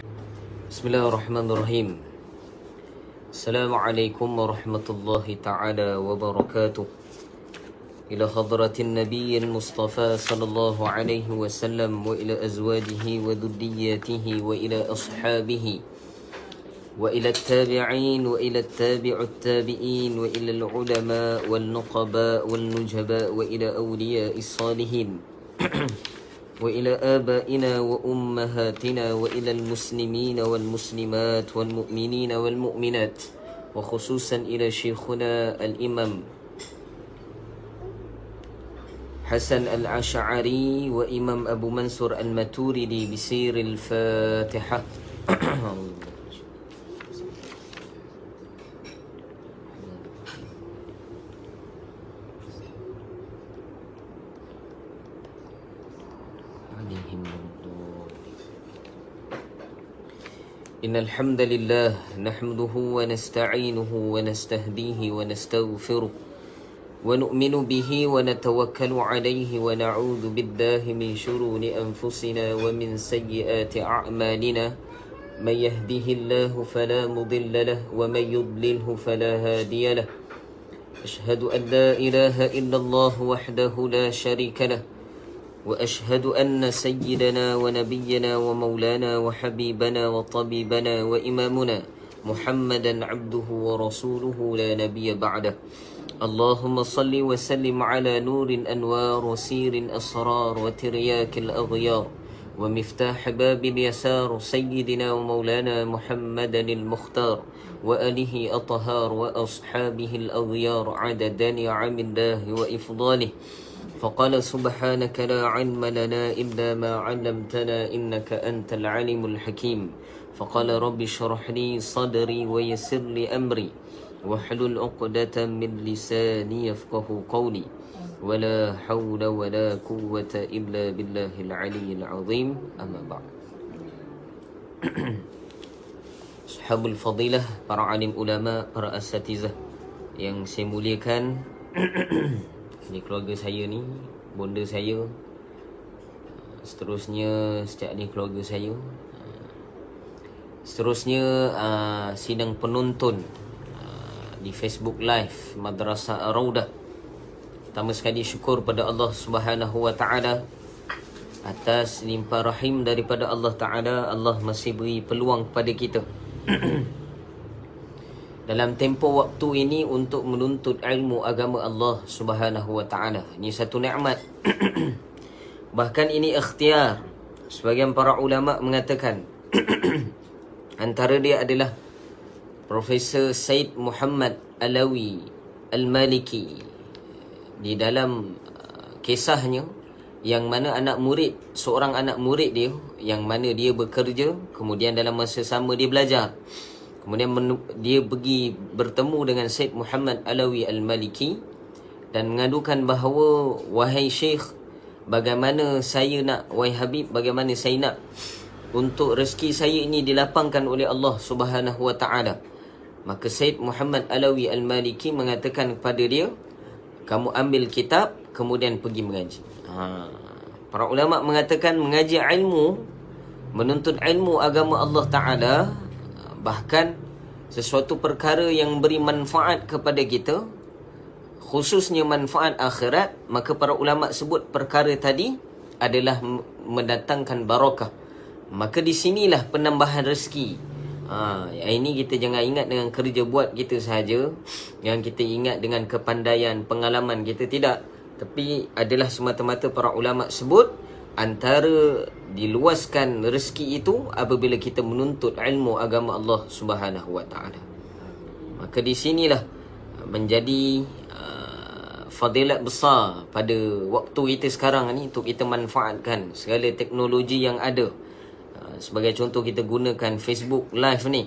Bismillahirrahmanirrahim. Assalamualaikum warahmatullahi ta'ala wabarakatuh. Ila hadratin nabiyil mustafa sallallahu alaihi wasallam wa ila azwajihi wa dhurriyyatihi wa ila ashabihi wa ila tabi'in wa ila tabi'ut tabi'in wa ila al-ulama wal nuqaba wal nujaba wa ila awliya'is salihin وإلى آبائنا وأمهاتنا وإلى المسلمين والمسلمات والمؤمنين والمؤمنات وخصوصا إلى شيخنا الإمام حسن الأشعري وإمام أبو منصور الماتوريدي بسير الفاتحة. إن الحمد لله نحمده ونستعينه ونستهديه ونستغفره ونؤمن به ونتوكل عليه ونعوذ بالله من شرور أنفسنا ومن سيئات أعمالنا من يهده الله فلا مضل له ومن يضلله فلا هادي له أشهد أن لا إله إلا الله وحده لا شريك له وأشهد أن سيدنا ونبينا ومولانا وحبيبنا وطبيبنا وإمامنا محمدا عبده ورسوله لا نبي بعده. اللهم صل وسلم على نور الأنوار وسير الأسرار وترياك الأغيار ومفتاح باب اليسار سيدنا ومولانا محمدا المختار وآله أطهار وأصحابه الأغيار عدد نعم الله وإفضاله. فقال سبحانك لا علم لنا إلا ما علمتنا إنك أنت العليم الحكيم. فقال رب اشرح لي صدري ويسر لي أمري واحلل عقدة من لساني يفقه قولي ولا حول ولا قوة إلا بالله العلي العظيم. أما بعد. Sahabul fadilah, para alim ulama, para asatizah yang saya muliakan. Ini keluarga saya ni, bonda saya. Seterusnya setiap ni keluarga saya. Seterusnya sidang penonton di Facebook Live Madrasah Ar-Raudah. Pertama sekali syukur pada Allah Subhanahu wa taala atas limpah rahim daripada Allah Taala. Allah masih beri peluang kepada kita dalam tempoh waktu ini untuk menuntut ilmu agama Allah Subhanahu wa taala. Ini satu nikmat. Bahkan ini ikhtiar. Sebagian para ulama mengatakan antara dia adalah Profesor Said Muhammad Alawi Al-Maliki di dalam kisahnya, yang mana seorang anak murid dia, yang mana dia bekerja, kemudian dalam masa sama dia belajar. Kemudian dia pergi bertemu dengan Said Muhammad Alawi Al-Maliki dan mengadukan bahawa, wahai Syekh, bagaimana saya nak, wahai Habib, bagaimana saya nak untuk rezeki saya ini dilapangkan oleh Allah Subhanahu wa taala. Maka Said Muhammad Alawi Al-Maliki mengatakan kepada dia, kamu ambil kitab kemudian pergi mengaji. Para ulama mengatakan mengaji ilmu, menuntut ilmu agama Allah Ta'ala, bahkan sesuatu perkara yang beri manfaat kepada kita, khususnya manfaat akhirat, maka para ulama sebut perkara tadi adalah mendatangkan barakah. Maka di sinilah penambahan rezeki. Ini kita jangan ingat dengan kerja buat kita sahaja, yang kita ingat dengan kepandaian, pengalaman kita, tidak. Tapi adalah semata-mata para ulama sebut antara diluaskan rezeki itu apabila kita menuntut ilmu agama Allah Subhanahu wa taala. Maka di sinilah menjadi fadilat besar pada waktu kita sekarang ni, untuk kita manfaatkan segala teknologi yang ada. Sebagai contoh, kita gunakan Facebook Live ni.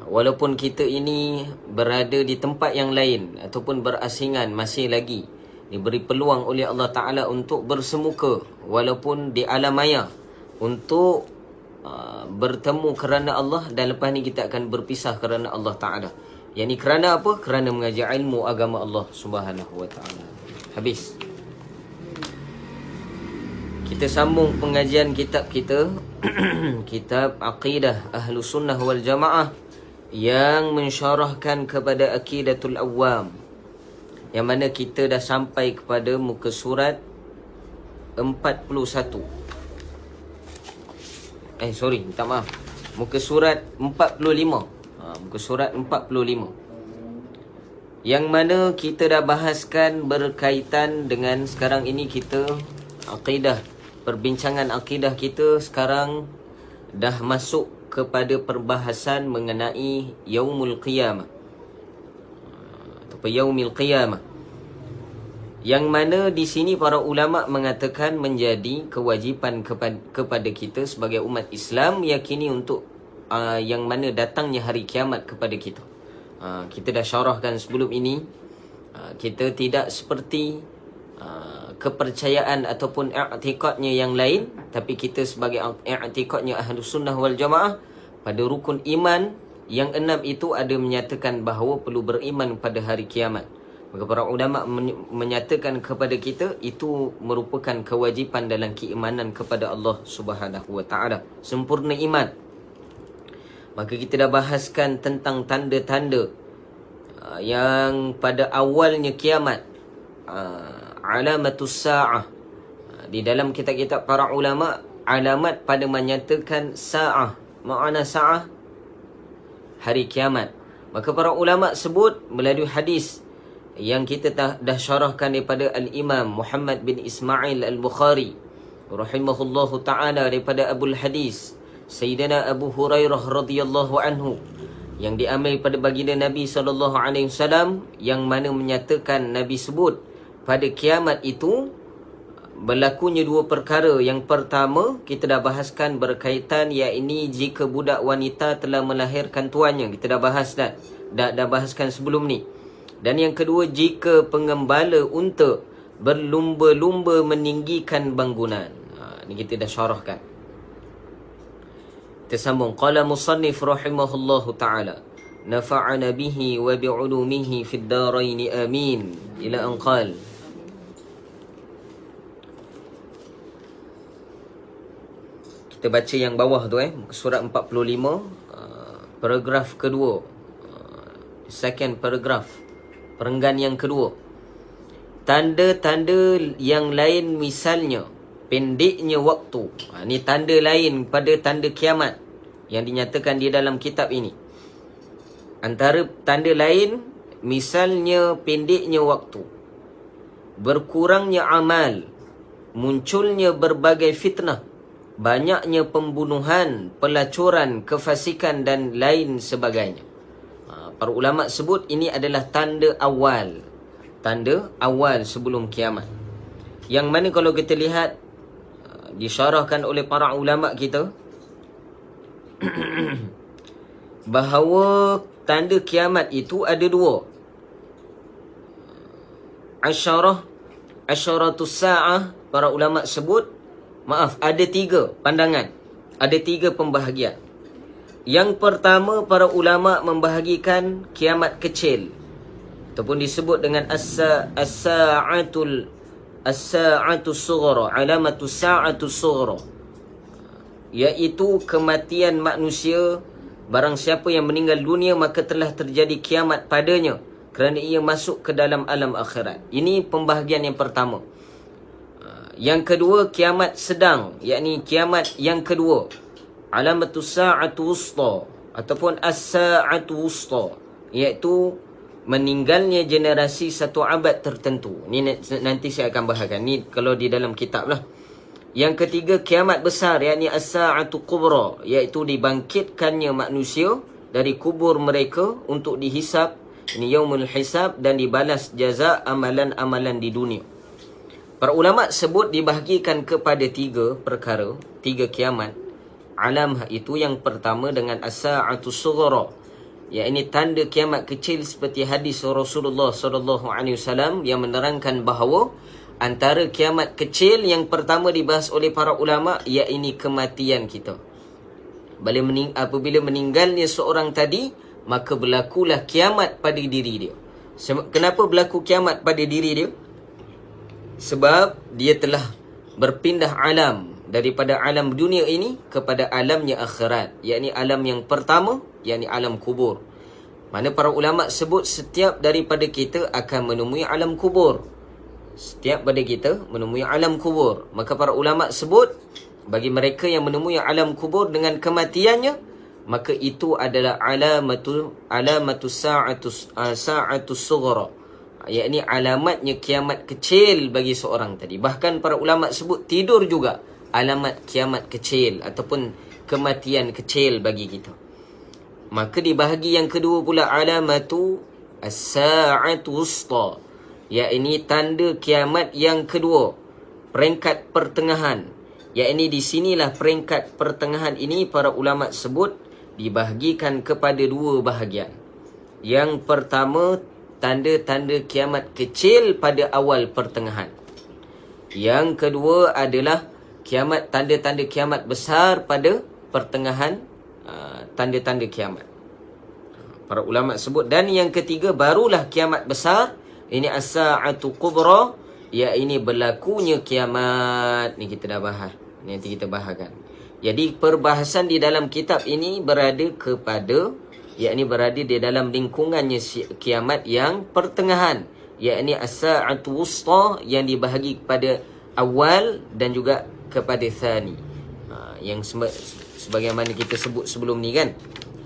Walaupun kita ini berada di tempat yang lain ataupun berasingan, masih lagi diberi peluang oleh Allah Ta'ala untuk bersemuka walaupun di alam maya, untuk bertemu kerana Allah, dan lepas ni kita akan berpisah kerana Allah Ta'ala. Yang ni kerana apa? Kerana mengajar ilmu agama Allah Subhanahu wa Ta'ala. Habis. Kita sambung pengajian kitab kita kitab Aqidah Ahlus Sunnah wal Jamaah yang mensyarahkan kepada Aqidatul Awam, yang mana kita dah sampai kepada muka surat 41. Minta maaf. Muka surat 45. Muka surat 45. Yang mana kita dah bahaskan berkaitan dengan sekarang ini kita akidah. Perbincangan akidah kita sekarang dah masuk kepada perbahasan mengenai Yaumul Qiyamah atau Yaumil Qiyamah, yang mana di sini para ulama mengatakan menjadi kewajipan kepada kita sebagai umat Islam yakini untuk yang mana datangnya hari kiamat kepada kita. Kita dah syarahkan sebelum ini, kita tidak seperti kepercayaan ataupun i'tikadnya yang lain, tapi kita sebagai i'tikadnya Ahlus Sunnah wal Jamaah pada rukun iman yang 6 itu ada menyatakan bahawa perlu beriman pada hari kiamat. Maka para ulama menyatakan kepada kita itu merupakan kewajipan dalam keimanan kepada Allah Subhanahu wa taala, sempurna iman. Maka kita dah bahaskan tentang tanda-tanda yang pada awalnya kiamat, alamatus sa'ah. Di dalam kitab-kitab para ulama, alamat pada menyatakan sa'ah. Makna sa'ah, hari kiamat. Maka para ulama sebut melalui hadis yang kita dah syarahkan daripada Al-Imam Muhammad bin Ismail Al-Bukhari rahimahullahu ta'ala, daripada Abul Hadis Sayyidina Abu Hurairah radhiyallahu anhu, yang diambil pada baginda Nabi SAW, yang mana menyatakan Nabi sebut pada kiamat itu berlakunya dua perkara. Yang pertama kita dah bahaskan berkaitan, iaitu jika budak wanita telah melahirkan tuannya. Kita dah bahas dah bahaskan sebelum ni. Dan yang kedua, jika pengembala unta berlumba-lumba meninggikan bangunan. Ni kita dah syarahkan. Kita sambung. Qala musannif rahimahullahu ta'ala, nafa'ana bihi wa bi'ulumihi fid darain amin, ila an qala. Kita baca yang bawah tu surat 45, paragraf kedua, second paragraph, perenggan yang kedua. Tanda-tanda yang lain misalnya pendeknya waktu. Ni tanda lain pada tanda kiamat yang dinyatakan di dalam kitab ini. Antara tanda lain misalnya pendeknya waktu, berkurangnya amal, munculnya berbagai fitnah, banyaknya pembunuhan, pelacuran, kefasikan dan lain sebagainya. Para ulama sebut ini adalah tanda awal sebelum kiamat, yang mana kalau kita lihat disyarahkan oleh para ulama kita bahawa tanda kiamat itu ada dua. Asyaratus sa'ah, para ulama sebut, ada tiga pandangan, ada tiga pembahagian. Yang pertama, para ulama membahagikan kiamat kecil, ataupun disebut dengan as-sa'atus sughra, alamatus sa'atus sughra, iaitu kematian manusia. Barang siapa yang meninggal dunia maka telah terjadi kiamat padanya kerana ia masuk ke dalam alam akhirat. Ini pembahagian yang pertama. Yang kedua, kiamat sedang, yakni kiamat yang kedua, alamatus sa'atu wusta ataupun as-sa'atu wusta, iaitu meninggalnya generasi satu abad tertentu. Ni nanti saya akan bahaskan. Ni kalau di dalam kitab lah. Yang ketiga, kiamat besar, yakni as-sa'atu kubra, iaitu dibangkitkannya manusia dari kubur mereka untuk dihisap, ini yaumul hisab, dan dibalas jaza amalan-amalan di dunia. Para ulama sebut dibahagikan kepada tiga perkara, tiga kiamat. Alam itu yang pertama dengan as-sa'atu sughra, yakni tanda kiamat kecil, seperti hadis Rasulullah SAW yang menerangkan bahawa antara kiamat kecil yang pertama dibahas oleh para ulama, iaitu kematian kita. Apabila meninggalnya seorang tadi, maka berlakulah kiamat pada diri dia. Kenapa berlaku kiamat pada diri dia? Sebab dia telah berpindah alam daripada alam dunia ini kepada alamnya akhirat, yakni alam yang pertama, yakni alam kubur. Mana para ulama sebut setiap daripada kita akan menemui alam kubur. Setiap pada kita menemui alam kubur. Maka para ulama sebut bagi mereka yang menemui alam kubur dengan kematiannya, maka itu adalah alamatu sa'atus sughra, yakni alamatnya kiamat kecil bagi seorang tadi. Bahkan para ulama sebut tidur juga alamat kiamat kecil ataupun kematian kecil bagi kita. Maka di bahagi yang kedua pula alamatu as-sa'atu wusta, yakni tanda kiamat yang kedua, peringkat pertengahan. Yakni di sinilah peringkat pertengahan ini para ulama sebut dibahagikan kepada dua bahagian. Yang pertama, tanda-tanda kiamat kecil pada awal pertengahan. Yang kedua adalah kiamat, tanda-tanda kiamat besar pada pertengahan, tanda-tanda kiamat. Para ulama sebut. Dan yang ketiga barulah kiamat besar. Ini as-sa'atu kubra, ya ini berlakunya kiamat. Ni kita dah bahas. Nanti kita bahagikan. Jadi perbahasan di dalam kitab ini berada kepada, yakni berada di dalam lingkungannya kiamat yang pertengahan, yakni as-sa'atu wusta, yang dibahagi kepada awal dan juga kepada thani. Yang sebagaimana kita sebut sebelum ni kan,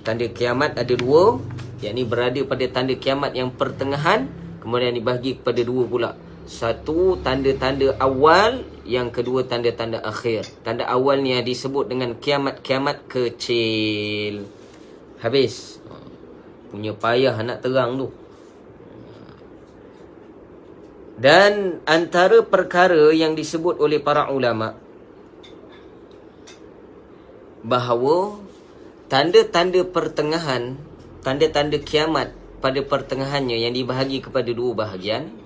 tanda kiamat ada dua, yakni berada pada tanda kiamat yang pertengahan, kemudian dibahagi kepada dua pula. Satu tanda-tanda awal, yang kedua tanda-tanda akhir. Tanda awal ni disebut dengan kiamat-kiamat kecil. Habis. Punya payah nak terang tu. Dan antara perkara yang disebut oleh para ulama, bahawa tanda-tanda pertengahan, tanda-tanda kiamat pada pertengahannya yang dibahagi kepada dua bahagian.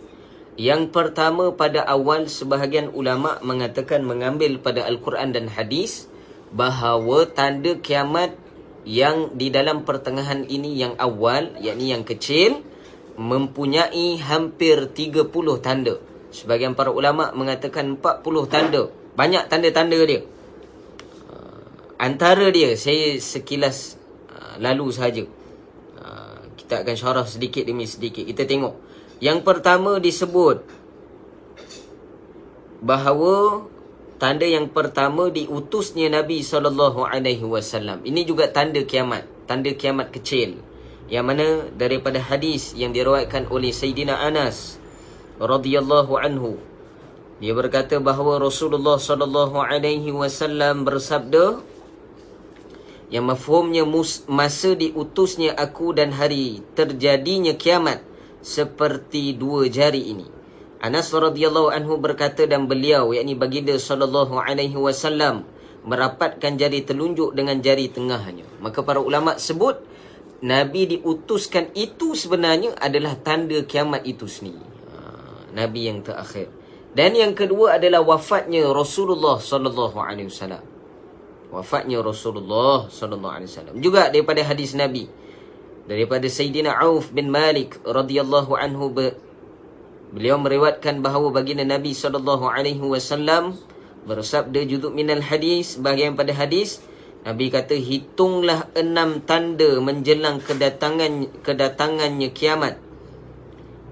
Yang pertama, pada awal sebahagian ulama mengatakan, mengambil pada Al-Quran dan hadis, bahawa tanda kiamat yang di dalam pertengahan ini yang awal, yakni yang kecil, mempunyai hampir 30 tanda. Sebahagian para ulama mengatakan 40 tanda. Banyak tanda-tanda dia. Antara dia, saya sekilas lalu sahaja. Kita akan syarah sedikit demi sedikit. Kita tengok. Yang pertama disebut bahawa tanda yang pertama diutusnya Nabi SAW. Ini juga tanda kiamat, tanda kiamat kecil, yang mana daripada hadis yang diriwayatkan oleh Sayyidina Anas radhiyallahu anhu, dia berkata bahawa Rasulullah SAW bersabda, yang mafhumnya masa diutusnya aku dan hari terjadinya kiamat seperti dua jari ini. Anas radhiyallahu anhu berkata, dan beliau, yakni baginda SAW, merapatkan jari telunjuk dengan jari tengahnya. Maka para ulama sebut Nabi diutuskan itu sebenarnya adalah tanda kiamat itu sendiri. Nabi yang terakhir. Dan yang kedua adalah wafatnya Rasulullah SAW. Wafatnya Rasulullah SAW. Juga daripada hadis Nabi, daripada Sayyidina Auf bin Malik radhiyallahu anhu, beliau meriwayatkan bahawa baginda Nabi SAW bersabda, juzuk minal hadis, bahagian pada hadis, Nabi kata, hitunglah 6 tanda menjelang kedatangannya kiamat.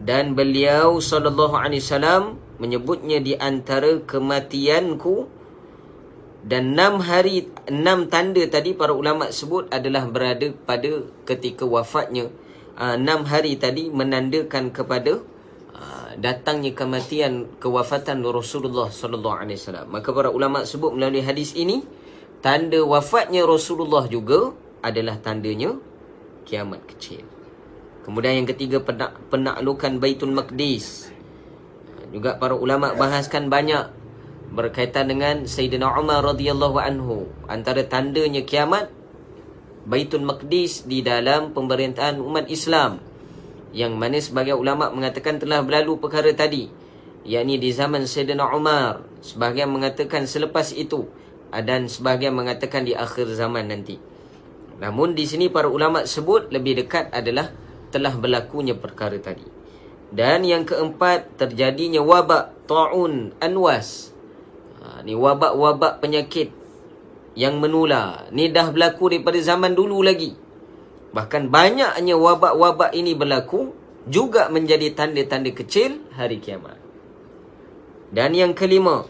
Dan beliau SAW menyebutnya di antara kematianku. Dan 6 tanda tadi para ulama sebut adalah berada pada ketika wafatnya. 6 hari tadi menandakan kepada datangnya kematian, kewafatan Rasulullah SAW. Maka para ulama sebut melalui hadis ini, tanda wafatnya Rasulullah juga adalah tandanya kiamat kecil. Kemudian yang ketiga, penaklukan Baitul Maqdis. Juga para ulama bahaskan banyak berkaitan dengan Sayyidina Umar radhiyallahu anhu. Antara tandanya kiamat, Baitul Maqdis di dalam pemerintahan umat Islam, yang mana sebagian ulama mengatakan telah berlalu perkara tadi, yakni di zaman Sayyidina Umar. Sebahagian mengatakan selepas itu, dan sebahagian mengatakan di akhir zaman nanti. Namun di sini para ulama sebut lebih dekat adalah telah berlakunya perkara tadi. Dan yang keempat, terjadinya wabak ta'un anwas. Ni wabak-wabak penyakit yang menular. Ni dah berlaku daripada zaman dulu lagi. Bahkan banyaknya wabak-wabak ini berlaku juga menjadi tanda-tanda kecil hari kiamat. Dan yang kelima,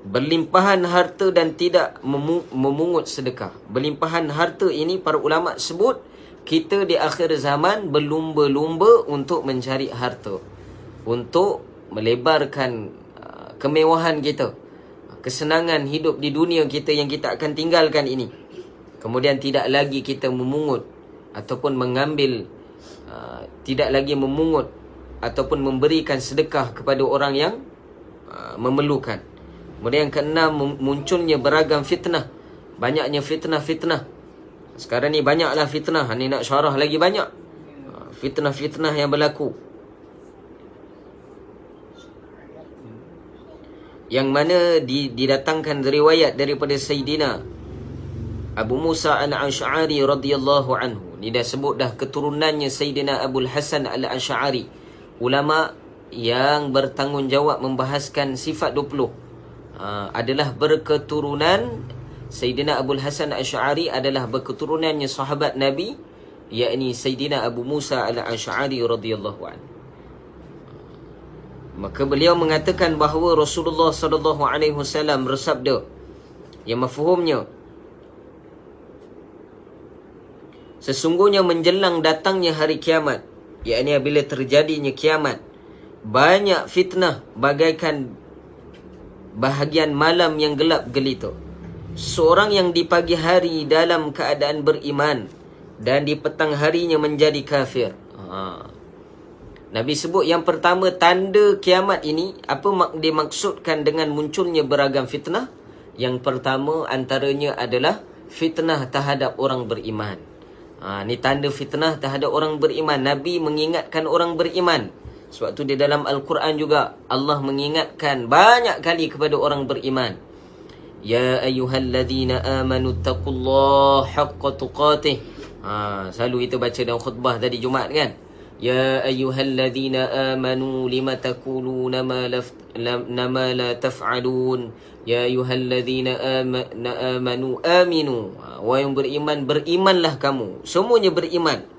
berlimpahan harta dan tidak memungut sedekah. Berlimpahan harta ini para ulama sebut kita di akhir zaman berlumba-lumba untuk mencari harta, untuk melebarkan kemewahan kita, kesenangan hidup di dunia kita yang kita akan tinggalkan ini. Kemudian tidak lagi kita memungut ataupun mengambil, tidak lagi memungut ataupun memberikan sedekah kepada orang yang memerlukan. Kemudian yang keenam, munculnya beragam fitnah. Banyaknya fitnah-fitnah. Sekarang ni banyaklah fitnah. Ni nak syarah lagi banyak fitnah-fitnah yang berlaku, yang mana didatangkan riwayat daripada Sayyidina Abu Musa al-Ash'ari radhiyallahu anhu. Ni dah sebut dah keturunannya Sayyidina Abul Hasan al-Ash'ari, ulama yang bertanggungjawab membahaskan sifat 20. Adalah berketurunan Sayyidina Abul Hasan al-Ash'ari, adalah berketurunannya sahabat Nabi, yakni Sayyidina Abu Musa al-Ash'ari radhiyallahu anhu. Maka beliau mengatakan bahawa Rasulullah sallallahu alaihi wasallam bersabda, yang mafhumnya, sesungguhnya menjelang datangnya hari kiamat, yakni bila terjadinya kiamat, banyak fitnah bagaikan bahagian malam yang gelap gelita. Seorang yang di pagi hari dalam keadaan beriman dan di petang harinya menjadi kafir. Nabi sebut yang pertama tanda kiamat ini, apa dimaksudkan dengan munculnya beragam fitnah? Yang pertama antaranya adalah fitnah terhadap orang beriman. Ni tanda fitnah terhadap orang beriman. Nabi mengingatkan orang beriman. Sebab tu di dalam Al-Quran juga Allah mengingatkan banyak kali kepada orang beriman. Ya ayyuhalladzina amanu taqullaha haqqa tuqatih. Selalu kita baca dalam khutbah tadi Jumaat kan. Ya ayyuhalladzina amanu lima taquluna ma la taf'alun. Ya ayyuhalladzina amanu aminu. Wahai yang beriman, berimanlah kamu. Semuanya beriman.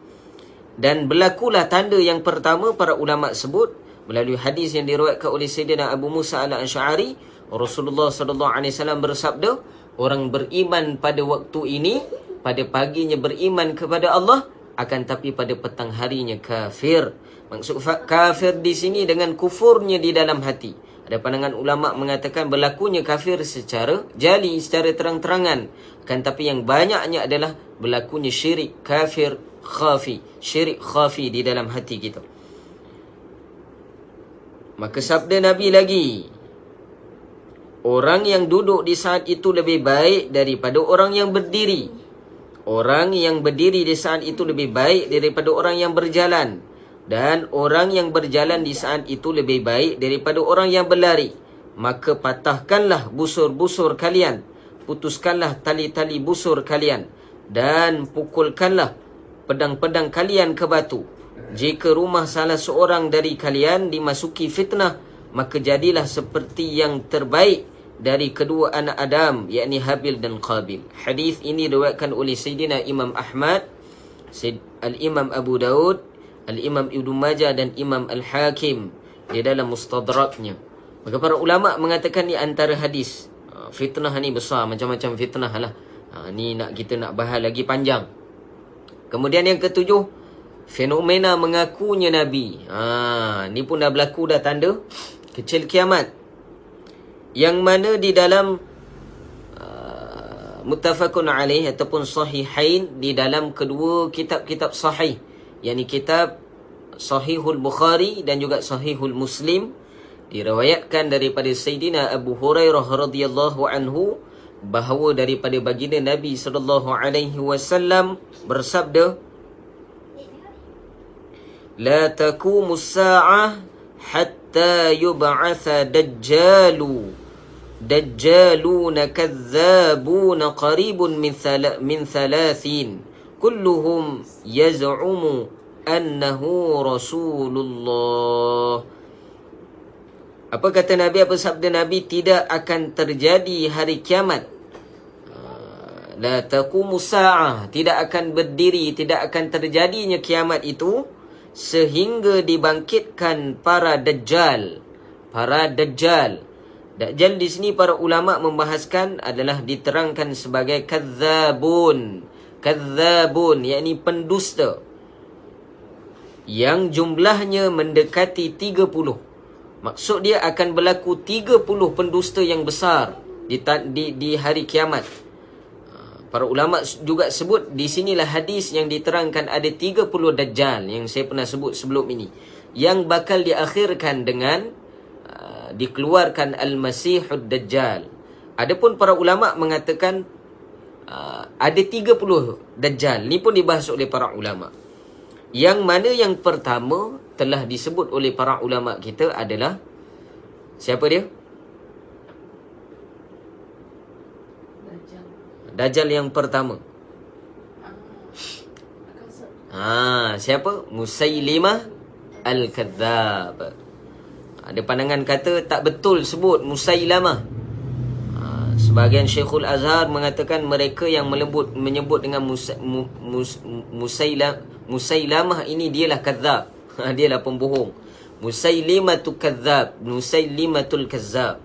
Dan berlakulah tanda yang pertama, para ulama sebut melalui hadis yang diriwayatkan oleh Sayyidina Abu Musa al-Ash'ari, Rasulullah sallallahu alaihi wasallam bersabda, orang beriman pada waktu ini, pada paginya beriman kepada Allah, akan tapi pada petang harinya kafir. Maksud kafir di sini dengan kufurnya di dalam hati. Ada pandangan ulama mengatakan berlakunya kafir secara jali, secara terang-terangan. Kan tapi yang banyaknya adalah berlakunya syirik kafir khafi, syirik khafi di dalam hati kita. Maka sabda Nabi lagi, orang yang duduk di saat itu lebih baik daripada orang yang berdiri. Orang yang berdiri di saat itu lebih baik daripada orang yang berjalan. Dan orang yang berjalan di saat itu lebih baik daripada orang yang berlari. Maka patahkanlah busur-busur kalian, putuskanlah tali-tali busur kalian, dan pukulkanlah pedang-pedang kalian ke batu. Jika rumah salah seorang dari kalian dimasuki fitnah, maka jadilah seperti yang terbaik dari kedua anak Adam, yakni Habil dan Qabil. Hadis ini diriwayatkan oleh Sayyidina Imam Ahmad, Al-Imam Abu Daud, Al-Imam Ibnu Majah dan Imam Al-Hakim di dalam Mustadraknya. Maka para ulama mengatakan ni antara hadis. Fitnah ni besar, macam-macam fitnah lah. Ni kita nak bahas lagi panjang. Kemudian yang ketujuh, fenomena mengakunya Nabi. Ni pun dah berlaku dah tanda kecil kiamat. Yang mana di dalam muttafaqun alaih ataupun sahihain, di dalam kedua kitab-kitab sahih, yakni kitab Sahihul Bukhari dan juga Sahihul Muslim, diriwayatkan daripada Sayyidina Abu Hurairah radhiyallahu anhu bahawa daripada baginda Nabi sallallahu alaihi wasallam bersabda, la taqumus sa'ah hatta yub'atha dajjaluna kazzabuna qaribun min thalathin kulluhum yaz'umu annahu Rasulullah. Apa kata Nabi, apa sabda Nabi? Tidak akan terjadi hari kiamat. La taqumu sa'ah. Tidak akan berdiri, tidak akan terjadinya kiamat itu sehingga dibangkitkan para dajjal. Para dajjal. Dajjal di sini para ulama membahaskan adalah diterangkan sebagai kadzabun. Kadzabun, yakni pendusta. Yang jumlahnya mendekati 30. Maksud dia akan berlaku 30 pendusta yang besar di hari kiamat. Para ulama juga sebut di sinilah hadis yang diterangkan ada 30 dajjal yang saya pernah sebut sebelum ini, yang bakal diakhirkan dengan dikeluarkan Al-Masihud Dajjal. Adapun para ulama mengatakan ada 30 dajjal. Ni pun dibahas oleh para ulama. Yang mana yang pertama telah disebut oleh para ulama kita adalah siapa dia? Dajjal yang pertama. Siapa? Musailimah Al-Kadzab. Ada pandangan kata tak betul sebut Musailamah. Sebahagian Syekhul Azhar mengatakan mereka yang menyebut dengan Musailamah ini dialah kadzab. Dialah pembohong. Musailimatul kadzab, Musailimatul kazzab.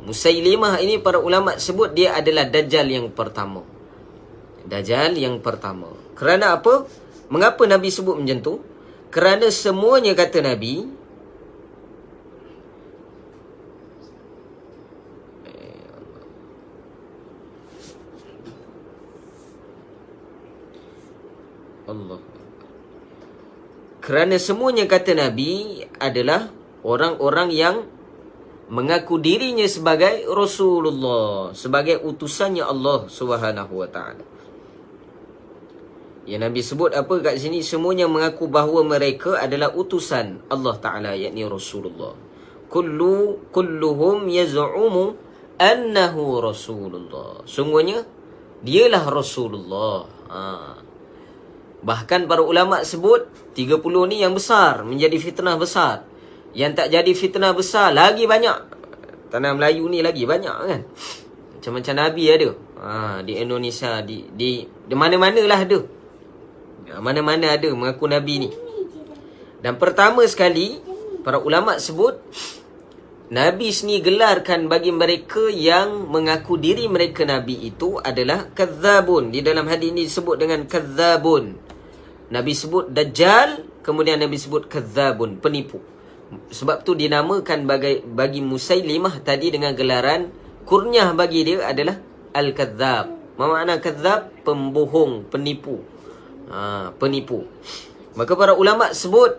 Musailimah ini para ulama sebut dia adalah Dajjal yang pertama. Dajjal yang pertama. Kerana apa? Mengapa Nabi sebut macam tu? Kerana semuanya kata Nabi, Allah. Kerana semuanya kata Nabi adalah orang-orang yang mengaku dirinya sebagai Rasulullah, sebagai utusannya Allah Subhanahu wa taala. Yang Nabi sebut apa kat sini? Semuanya mengaku bahawa mereka adalah utusan Allah Taala, yakni Rasulullah. Kulluhum yaz'umu annahu Rasulullah. Sungguhnya dialah Rasulullah. Bahkan para ulama sebut 30 ni yang besar, menjadi fitnah besar. Yang tak jadi fitnah besar lagi banyak. Tanah Melayu ni lagi banyak kan. Macam Nabi ada. Di Indonesia, di mana-mana lah ada. Mana-mana ada mengaku Nabi ni. Dan pertama sekali para ulama sebut Nabi sini gelarkan bagi mereka yang mengaku diri mereka Nabi itu adalah kadzabun. Di dalam hadis ini disebut dengan kadzabun. Nabi sebut Dajjal, kemudian Nabi sebut kadzabun, penipu. Sebab tu dinamakan bagi Musailimah tadi dengan gelaran kurniah bagi dia adalah Al-Kadzab. Apa makna kadzab? Pembohong, penipu. Penipu. Maka para ulama sebut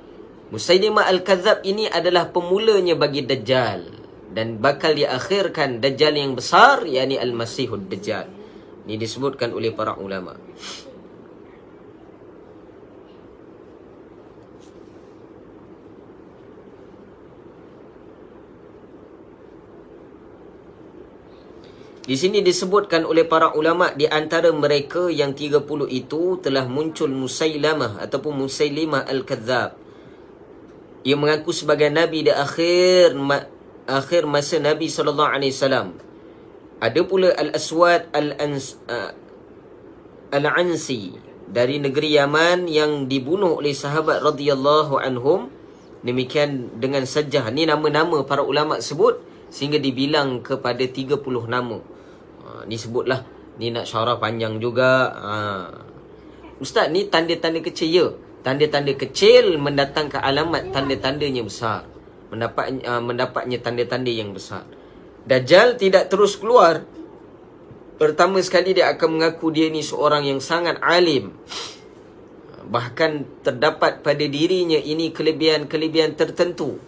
Musailimah Al-Kadzab ini adalah pemulanya bagi Dajjal, dan bakal diakhirkan Dajjal yang besar, yakni Al-Masihud Dajjal. Ini disebutkan oleh para ulama. Di sini disebutkan oleh para ulama di antara mereka yang 30 itu telah muncul Musailamah ataupun Musailimah Al-Kadzab. Ia mengaku sebagai Nabi di akhir masa Nabi SAW. Ada pula Al-Aswad Al-Ansi dari negeri Yaman yang dibunuh oleh sahabat radhiyallahu anhum. Demikian dengan sajah. Ni nama-nama para ulama sebut sehingga dibilang kepada 30 nama. Ni sebutlah. Ni nak syarah panjang juga. Ustaz, ni tanda-tanda kecil ya. Tanda-tanda kecil mendatangkan alamat tanda-tandanya besar. Mendapatnya tanda-tanda yang besar. Dajjal tidak terus keluar. Pertama sekali dia akan mengaku dia ni seorang yang sangat alim. Bahkan terdapat pada dirinya ini kelebihan-kelebihan tertentu.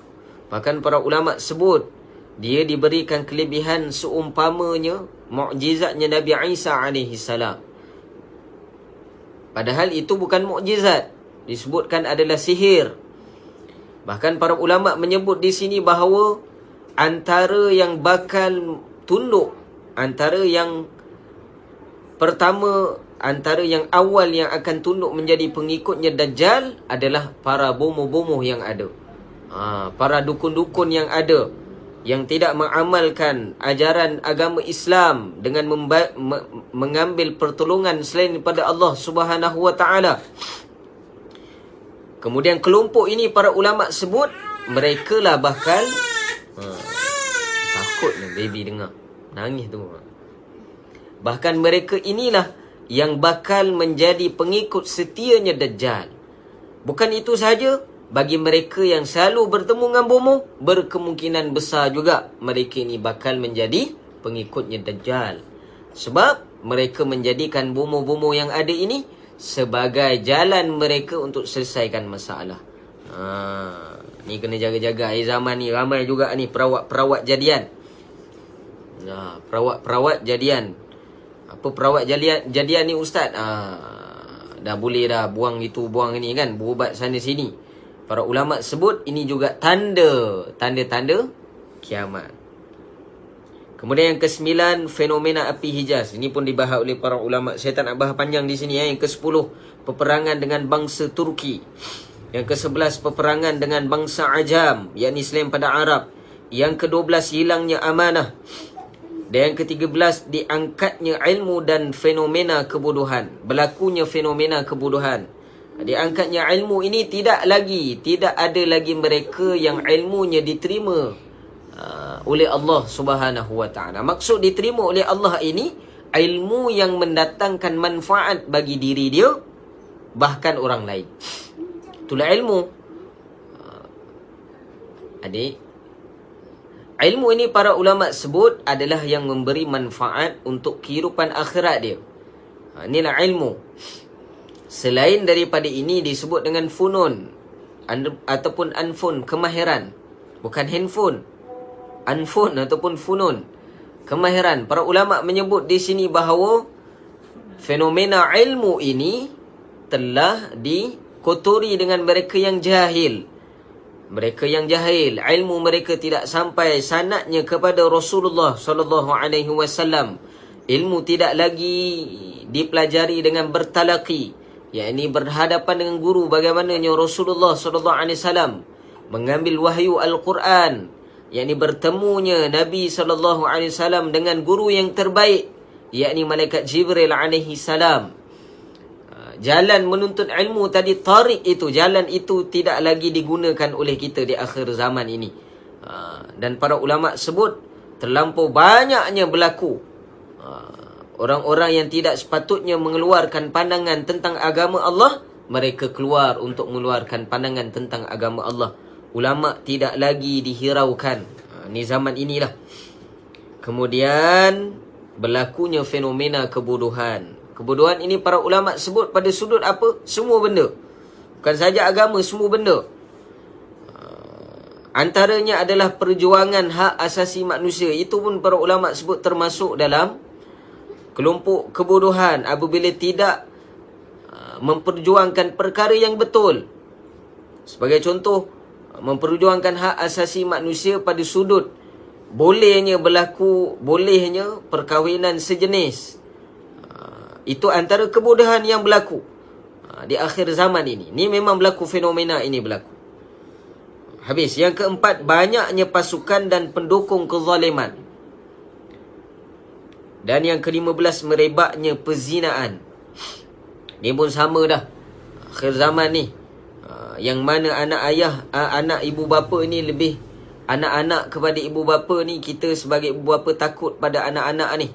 Bahkan para ulama sebut dia diberikan kelebihan seumpamanya mukjizatnya Nabi Isa alaihi salam. Padahal itu bukan mukjizat, disebutkan adalah sihir. Bahkan para ulama menyebut di sini bahawa antara yang bakal tunduk, antara yang pertama, antara yang awal yang akan tunduk menjadi pengikutnya Dajjal adalah para bomoh-bomoh yang ada. para dukun-dukun yang ada, yang tidak mengamalkan ajaran agama Islam dengan mengambil pertolongan selain daripada Allah Subhanahu wa taala. Kemudian kelompok ini para ulama sebut mereka lah bakal takut ni baby dengar nangis tu. Bahkan mereka inilah yang bakal menjadi pengikut setianya Dajjal. Bukan itu sahaja, bagi mereka yang selalu bertemu dengan bomoh, berkemungkinan besar juga mereka ini bakal menjadi pengikutnya Dajjal. Sebab mereka menjadikan bomoh-bomoh yang ada ini sebagai jalan mereka untuk selesaikan masalah. Ni kena jaga-jaga. Zaman ni ramai juga ni perawat-perawat jadian. Perawat-perawat jadian. Apa perawat jadian ni ustaz? Dah boleh dah buang itu, buang ini kan, berubat sana sini. Para ulama sebut ini juga tanda-tanda kiamat. Kemudian yang ke-9, fenomena api Hijaz. Ini pun dibahas oleh para ulama. Saya tak nak bahas panjang di sini. Yang ke-10, peperangan dengan bangsa Turki. Yang ke-11, peperangan dengan bangsa Ajam, yakni selain pada Arab. Yang ke-12, hilangnya amanah. Dan yang ke-13, diangkatnya ilmu dan fenomena kebodohan. Berlakunya fenomena kebodohan. Diangkatnya ilmu ini tidak ada lagi mereka yang ilmunya diterima oleh Allah Subhanahu wa taala. Maksud diterima oleh Allah ini ilmu yang mendatangkan manfaat bagi diri dia, bahkan orang lain. Itulah ilmu. Ilmu ini para ulama sebut adalah yang memberi manfaat untuk kehidupan akhirat dia. Inilah ilmu. Selain daripada ini disebut dengan funun ataupun anfun, kemahiran. Bukan handphone. Anfun ataupun funun, kemahiran. Para ulama menyebut di sini bahawa fenomena ilmu ini telah dikotori dengan mereka yang jahil. Mereka yang jahil, ilmu mereka tidak sampai sanadnya kepada Rasulullah sallallahu alaihi wasallam. Ilmu tidak lagi dipelajari dengan bertalaqi, yakni berhadapan dengan guru bagaimananya Rasulullah sallallahu alaihi wasallam mengambil wahyu Al-Quran, yakni bertemunya Nabi sallallahu alaihi wasallam dengan guru yang terbaik, yakni malaikat Jibril alaihi salam. Jalan menuntut ilmu tadi, tarik itu, jalan itu tidak lagi digunakan oleh kita di akhir zaman ini. Dan para ulama sebut terlampau banyaknya berlaku orang-orang yang tidak sepatutnya mengeluarkan pandangan tentang agama Allah, mereka keluar untuk mengeluarkan pandangan tentang agama Allah. Ulama tidak lagi dihiraukan. Ni zaman inilah. Kemudian berlakunya fenomena kebodohan. Kebodohan ini para ulama sebut pada sudut apa? Semua benda. Bukan saja agama, semua benda. Antaranya adalah perjuangan hak asasi manusia. Itu pun para ulama sebut termasuk dalam kelompok kebodohan apabila tidak memperjuangkan perkara yang betul. Sebagai contoh, memperjuangkan hak asasi manusia pada sudut bolehnya perkahwinan sejenis. Itu antara kebodohan yang berlaku di akhir zaman ini. Ini memang berlaku, fenomena ini berlaku. Habis. Yang keempat, banyaknya pasukan dan pendukung kezaliman. Dan yang ke-15, merebaknya perzinaan. Ini pun sama dah. Akhir zaman ni. Yang mana anak ibu bapa ni lebih anak-anak kepada ibu bapa ni. Kita sebagai ibu bapa takut pada anak-anak ni.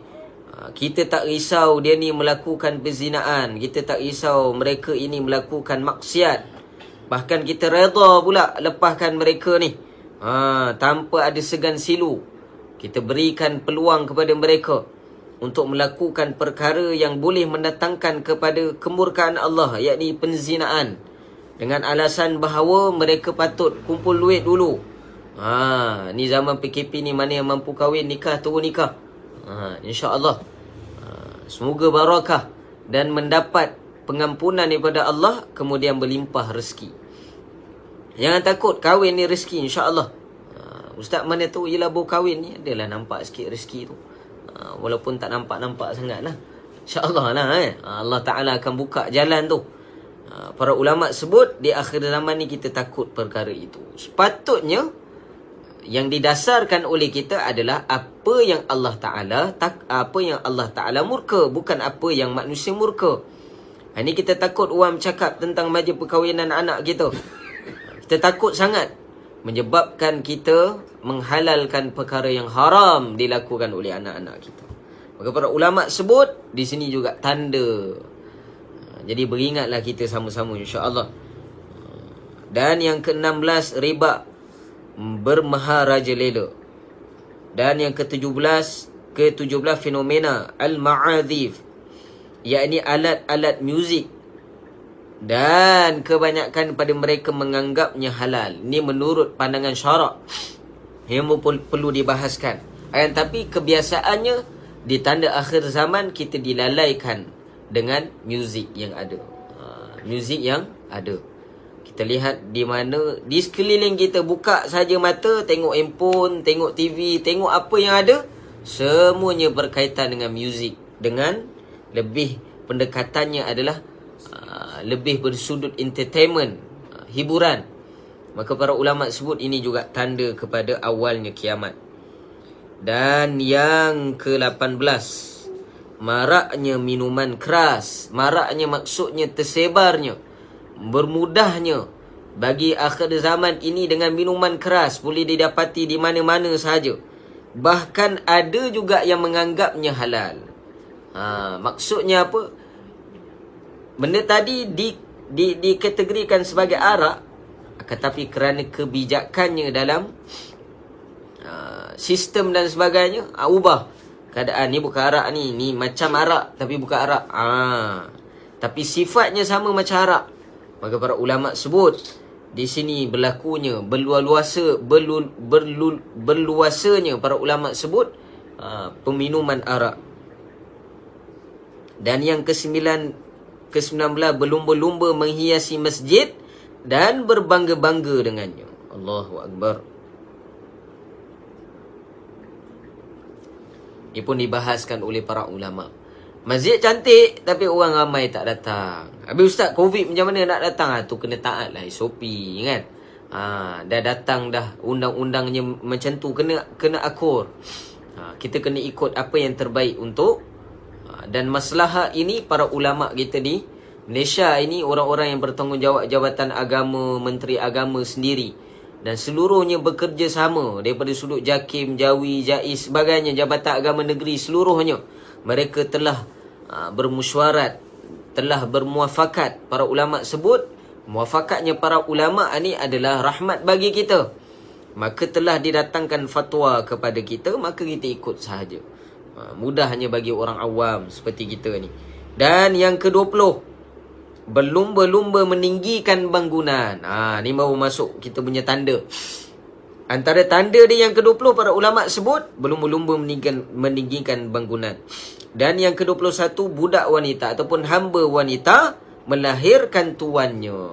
Kita tak risau dia ni melakukan perzinaan. Kita tak risau mereka ini melakukan maksiat. Bahkan kita redha pula lepaskan mereka ni tanpa ada segan silu. Kita berikan peluang kepada mereka untuk melakukan perkara yang boleh mendatangkan kepada kemurkaan Allah, yakni penzinaan, dengan alasan bahawa mereka patut kumpul duit dulu. Ni zaman PKP ni, mana yang mampu kahwin, nikah, turun nikah. InsyaAllah semoga barakah dan mendapat pengampunan daripada Allah, kemudian berlimpah rezeki. Jangan takut, kahwin ni rezeki, insyaAllah. Ustaz mana tu, yelah baru kahwin ni adalah nampak sikit rezeki tu. Walaupun tak nampak-nampak sangat lah, InsyaAllah lah Allah Ta'ala akan buka jalan tu. Para ulama sebut di akhir zaman ni kita takut perkara itu. Sepatutnya yang didasarkan oleh kita adalah apa yang Allah Ta'ala murka, bukan apa yang manusia murka. Ini kita takut orang bercakap tentang majlis perkahwinan anak kita. Kita takut sangat, menyebabkan kita menghalalkan perkara yang haram dilakukan oleh anak-anak kita. Maka para ulama sebut di sini juga tanda. Jadi beringatlah kita sama-sama insya-Allah. Dan yang ke-16, riba, bermaharajalela. Dan yang ke-17 fenomena al-ma'adhif, yakni alat-alat muzik. Dan kebanyakan pada mereka menganggapnya halal. Ini menurut pandangan syarak yang perlu dibahaskan. Tapi kebiasaannya di tanda akhir zaman kita dilalaikan dengan muzik yang ada. Muzik yang ada. Kita lihat di mana di sekeliling kita, buka saja mata, tengok handphone, tengok TV, tengok apa yang ada, semuanya berkaitan dengan muzik. Dengan lebih pendekatannya adalah lebih bersudut entertainment, hiburan. Maka para ulama sebut ini juga tanda kepada awalnya kiamat. Dan yang ke-18, maraknya minuman keras. Maraknya maksudnya tersebarnya, bermudahnya bagi akhir zaman ini dengan minuman keras. Boleh didapati di mana-mana sahaja. Bahkan ada juga yang menganggapnya halal. Maksudnya apa? Benda tadi dikategorikan sebagai arak, tetapi kerana kebijakannya dalam sistem dan sebagainya, ubah keadaan. Ni bukan arak ni macam arak tapi bukan arak. Tapi sifatnya sama macam arak. Maka para ulama sebut di sini berlakunya berluasanya para ulama sebut peminuman arak. Dan yang ke-19, berlumba-lumba menghiasi masjid dan berbangga-bangga dengannya. Allahu Akbar. Ini pun dibahaskan oleh para ulama. Masjid cantik tapi orang ramai tak datang. Habis ustaz, Covid macam mana nak datang? Tu kena taat lah SOP kan. Dah datang dah, undang-undangnya macam tu, kena akur. Kita kena ikut apa yang terbaik untuk dan masalah ini para ulama kita di Malaysia ini, orang-orang yang bertanggungjawab jabatan agama, menteri agama sendiri, dan seluruhnya bekerja sama daripada sudut JAKIM, JAWI, JAIS, sebagainya, Jabatan Agama Negeri, seluruhnya mereka telah bermusyawarat, telah bermuafakat. Para ulama sebut muafakatnya para ulama ni adalah rahmat bagi kita. Maka telah didatangkan fatwa kepada kita, maka kita ikut sahaja. Mudahnya bagi orang awam seperti kita ni. Dan yang ke-20, berlumba-lumba meninggikan bangunan. Ni baru masuk kita punya tanda. Antara tanda dia yang ke-20 para ulama sebut berlumba-lumba meninggikan bangunan. Dan yang ke-21, budak wanita ataupun hamba wanita melahirkan tuannya.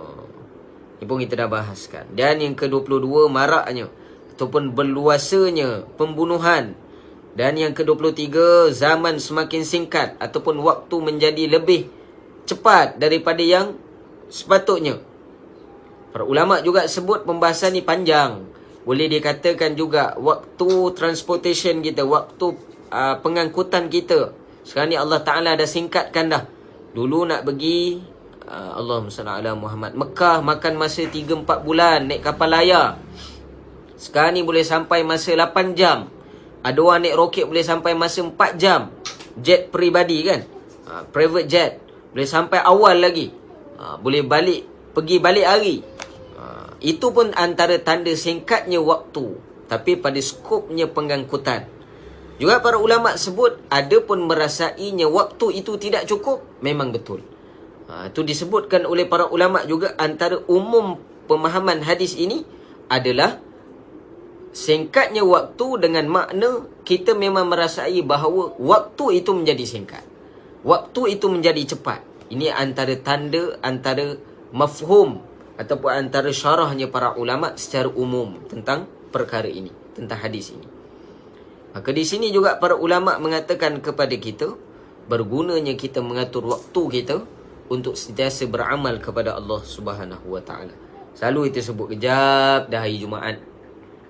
Ini pun kita dah bahaskan. Dan yang ke-22, maraknya ataupun berluasanya pembunuhan. Dan yang ke-23, zaman semakin singkat ataupun waktu menjadi lebih cepat daripada yang sepatutnya. Para ulama juga sebut pembahasan ni panjang. Boleh dikatakan juga waktu transportation kita, waktu pengangkutan kita. Sekarang ni Allah Ta'ala dah singkatkan dah. Dulu nak pergi Allahumma salli ala Muhammad, Mekah, makan masa 3-4 bulan naik kapal layar. Sekarang ni boleh sampai masa 8 jam. Ada orang naik roket boleh sampai masa 4 jam. Jet peribadi kan, private jet, boleh sampai awal lagi. Boleh pergi balik hari. Itu pun antara tanda singkatnya waktu, tapi pada skopnya pengangkutan. Juga para ulama sebut ada pun merasainya waktu itu tidak cukup. Memang betul. Itu disebutkan oleh para ulama juga. Antara umum pemahaman hadis ini adalah singkatnya waktu dengan makna kita memang merasai bahawa waktu itu menjadi singkat, waktu itu menjadi cepat. Ini antara tanda, antara mafhum ataupun antara syarahnya para ulama secara umum tentang perkara ini, tentang hadis ini. Maka di sini juga para ulama mengatakan kepada kita, bergunanya kita mengatur waktu kita untuk sentiasa beramal kepada Allah Subhanahu wa taala. Selalu kita sebut kejap dah hari Jumaat.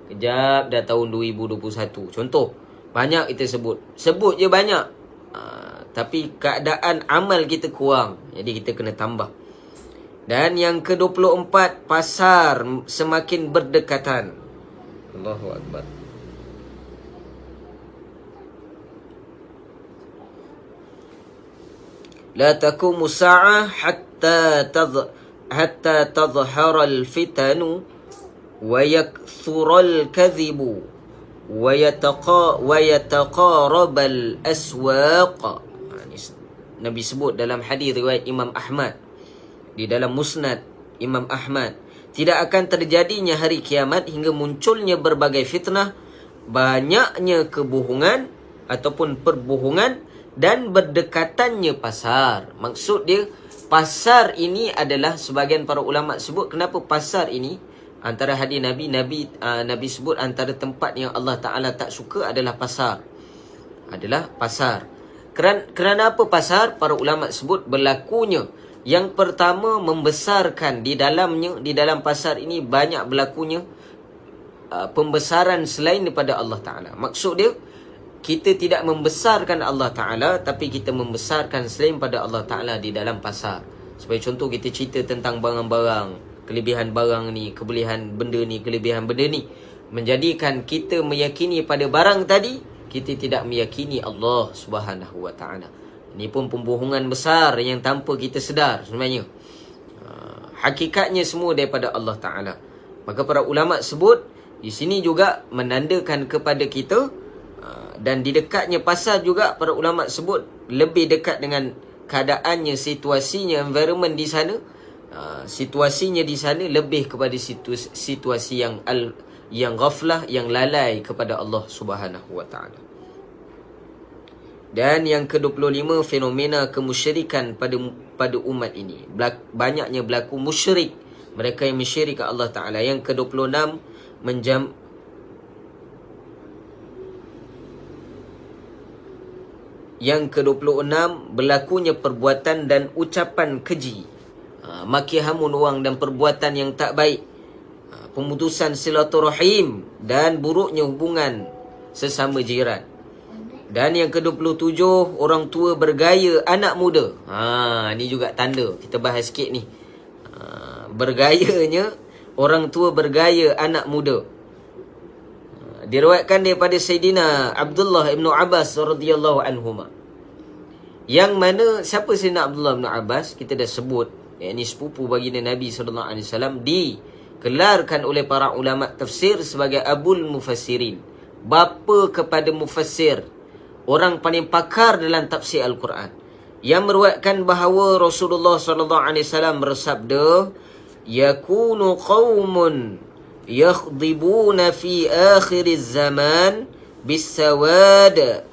Kejap dah tahun 2021. Contoh, banyak kita sebut. Sebut je banyak. Tapi keadaan amal kita kurang. Jadi kita kena tambah. Dan yang ke-24, pasar semakin berdekatan. Allahu Akbar. La taqumu sa'ah hatta tadhhara al-fitanu wa yakthura al-kadhibu wa yataqaraba al-aswaq. Nabi sebut dalam hadis riwayat Imam Ahmad, di dalam Musnad Imam Ahmad, tidak akan terjadinya hari kiamat hingga munculnya berbagai fitnah, banyaknya kebohongan ataupun perbohongan, dan berdekatannya pasar. Maksud dia, pasar ini adalah, sebahagian para ulama sebut, kenapa pasar ini antara hadis Nabi sebut antara tempat yang Allah Ta'ala tak suka adalah pasar. Kerana apa pasar? Para ulama sebut berlakunya, yang pertama, membesarkan di dalam pasar ini banyak berlakunya pembesaran selain daripada Allah Ta'ala. Maksud dia, kita tidak membesarkan Allah Ta'ala, tapi kita membesarkan selain pada Allah Ta'ala di dalam pasar. Sebagai contoh, kita cerita tentang barang-barang, kelebihan barang ni, kelebihan benda ni, kelebihan benda ni, menjadikan kita meyakini pada barang tadi, kita tidak meyakini Allah Subhanahu wa Ta'ala. Ini pun pembohongan besar yang tanpa kita sedar sebenarnya. Hakikatnya semua daripada Allah Ta'ala. Maka para ulama sebut, di sini juga menandakan kepada kita, dan di dekatnya pasar juga para ulama sebut lebih dekat dengan keadaannya, situasinya, environment di sana. Situasinya di sana lebih kepada situasi yang ghaflah, yang lalai kepada Allah Subhanahu wa Ta'ala. Dan yang ke-25, fenomena kemusyrikan pada umat ini. Banyaknya berlaku musyrik, mereka yang menyyirik Allah Ta'ala. Yang ke-26, Yang ke-26, berlakunya perbuatan dan ucapan keji, maki hamun orang dan perbuatan yang tak baik, pemutusan silaturahim dan buruknya hubungan sesama jiran. Dan yang ke-27, orang tua bergaya anak muda. Ni juga tanda, kita bahas sikit ni. Bergayanya, orang tua bergaya anak muda. Diriwayatkan daripada Sayyidina Abdullah ibn Abbas radhiyallahu anhuma, yang mana siapa Sayyidina Abdullah ibn Abbas kita dah sebut, yakni sepupu baginda Nabi SAW, dikelarkan oleh para ulama tafsir sebagai Abul Mufassirin, bapa kepada mufassir, orang paling pakar dalam tafsir Al-Quran, yang meriwayatkan bahawa Rasulullah SAW bersabda, yakunu qaumun yakhdibuna fi akhiriz zaman bisawad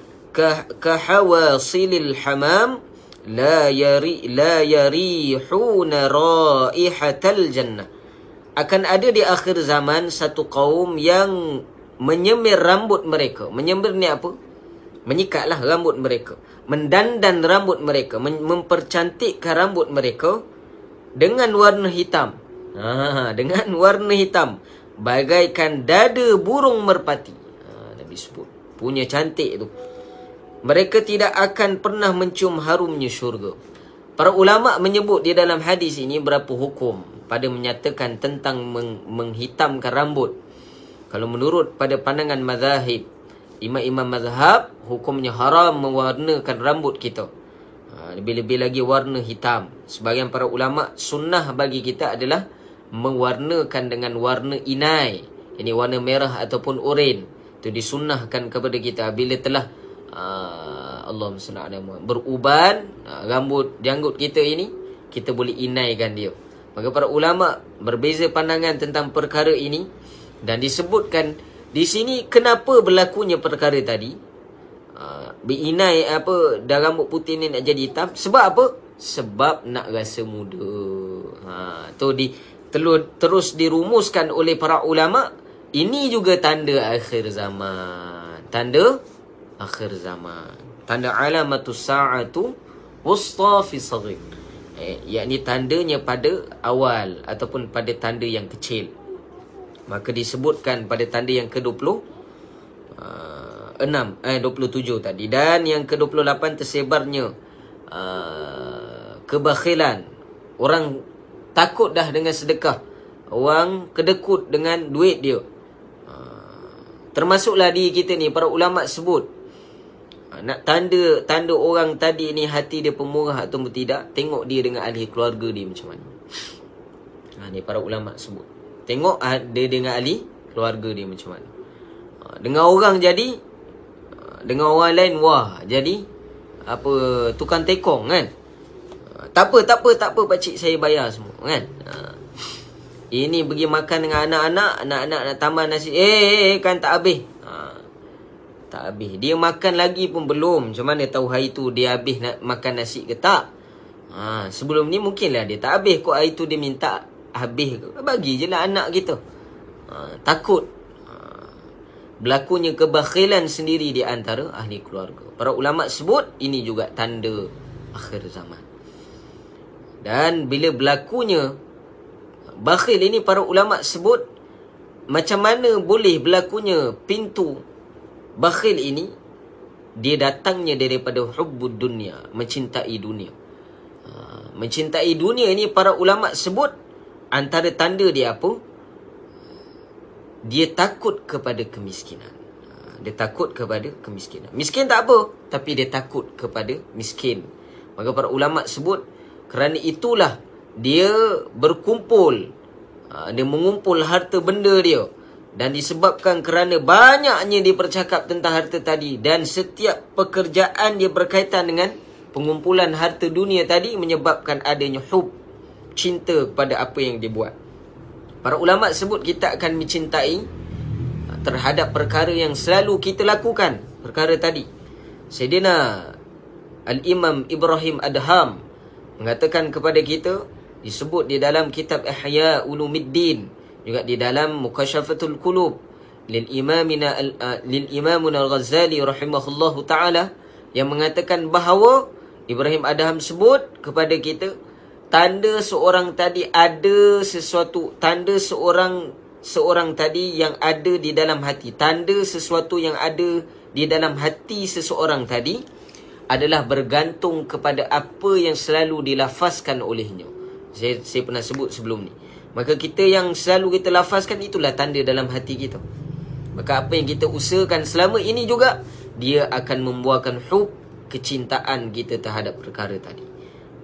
kahawasilil hamam la yarihuna raihatal jannah. Akan ada di akhir zaman satu kaum yang menyemir rambut mereka. Menyemir ni apa? Menyikatlah rambut mereka, mendandan rambut mereka, mempercantikkan rambut mereka dengan warna hitam. Dengan warna hitam, bagaikan dada burung merpati. Nabi sebut, punya cantik tu. Mereka tidak akan pernah mencium harumnya syurga. Para ulama menyebut di dalam hadis ini berapa hukum pada menyatakan tentang menghitamkan rambut. Kalau menurut pada pandangan mazhab, imam-imam mazhab, hukumnya haram mewarnakan rambut kita. Lebih-lebih lagi warna hitam. Sebagian para ulama, sunnah bagi kita adalah mewarnakan dengan warna inai, ini warna merah ataupun oranye. Itu disunnahkan kepada kita bila telah Allahumma salli ala Muhammad, beruban janggut kita ini, kita boleh inaikan dia. Maka para ulama berbeza pandangan tentang perkara ini, dan disebutkan di sini kenapa berlakunya perkara tadi. Inai dah rambut putih ni nak jadi hitam, sebab apa? Sebab nak rasa muda. Terus dirumuskan oleh para ulama. Ini juga tanda akhir zaman. Tanda akhir zaman. Tanda alamatus sa'atu wusta fi saghir. yakni tandanya pada awal ataupun pada tanda yang kecil. Maka disebutkan pada tanda yang ke-27 tadi. Dan yang ke-28 tersebarnya kebakhilan. Orang takut dah dengan sedekah. Orang kedekut dengan duit dia. Termasuklah diri kita ni, para ulama sebut, nak tanda orang tadi ni hati dia pemurah atau tidak, tengok dia dengan ahli keluarga dia macam mana. Ni para ulama sebut, tengok dia dengan ahli keluarga dia macam mana. Dengan orang jadi, dengan orang lain wah jadi apa, tukang tekong kan. Tak apa pakcik, saya bayar semua kan. Ini pergi makan dengan anak-anak nak tambah nasi, kan tak habis. Tak habis. Dia makan lagi pun belum. Macam mana tahu hari tu dia habis nak makan nasi ke tak? Sebelum ni mungkinlah dia tak habis. Kok hari tu dia minta habis ke? Bagi je lah anak kita. Takut. Berlakunya kebakhilan sendiri di antara ahli keluarga. Para ulama sebut ini juga tanda akhir zaman. Dan bila berlakunya bakhil ini, para ulama sebut macam mana boleh berlakunya pintu bakhil ini. Dia datangnya daripada hubbud dunia, mencintai dunia. Mencintai dunia ini para ulama sebut antara tanda dia apa? Dia takut kepada kemiskinan. Dia takut kepada kemiskinan. Miskin tak apa, tapi dia takut kepada miskin. Maka para ulama sebut kerana itulah dia berkumpul, dia mengumpul harta benda dia. Dan disebabkan kerana banyaknya dia bercakap tentang harta tadi, dan setiap pekerjaan dia berkaitan dengan pengumpulan harta dunia tadi, menyebabkan adanya hub, cinta kepada apa yang dia buat. Para ulama sebut kita akan mencintai terhadap perkara yang selalu kita lakukan. Perkara tadi, Sayyidina Al-Imam Ibrahim Adham mengatakan kepada kita, disebut di dalam kitab Ihya Ulumuddin, juga di dalam Mukashafatul Qulub lil Imamuna Al-Ghazali rahimahullahu ta'ala, yang mengatakan bahawa Ibrahim Adham sebut kepada kita, tanda seorang tadi ada sesuatu, tanda seorang tadi yang ada di dalam hati, tanda sesuatu yang ada di dalam hati seseorang tadi adalah bergantung kepada apa yang selalu dilafazkan olehnya. Saya pernah sebut sebelum ni. Maka kita yang selalu kita lafazkan, itulah tanda dalam hati kita. Maka apa yang kita usahakan selama ini juga, dia akan membuahkan hub, kecintaan kita terhadap perkara tadi.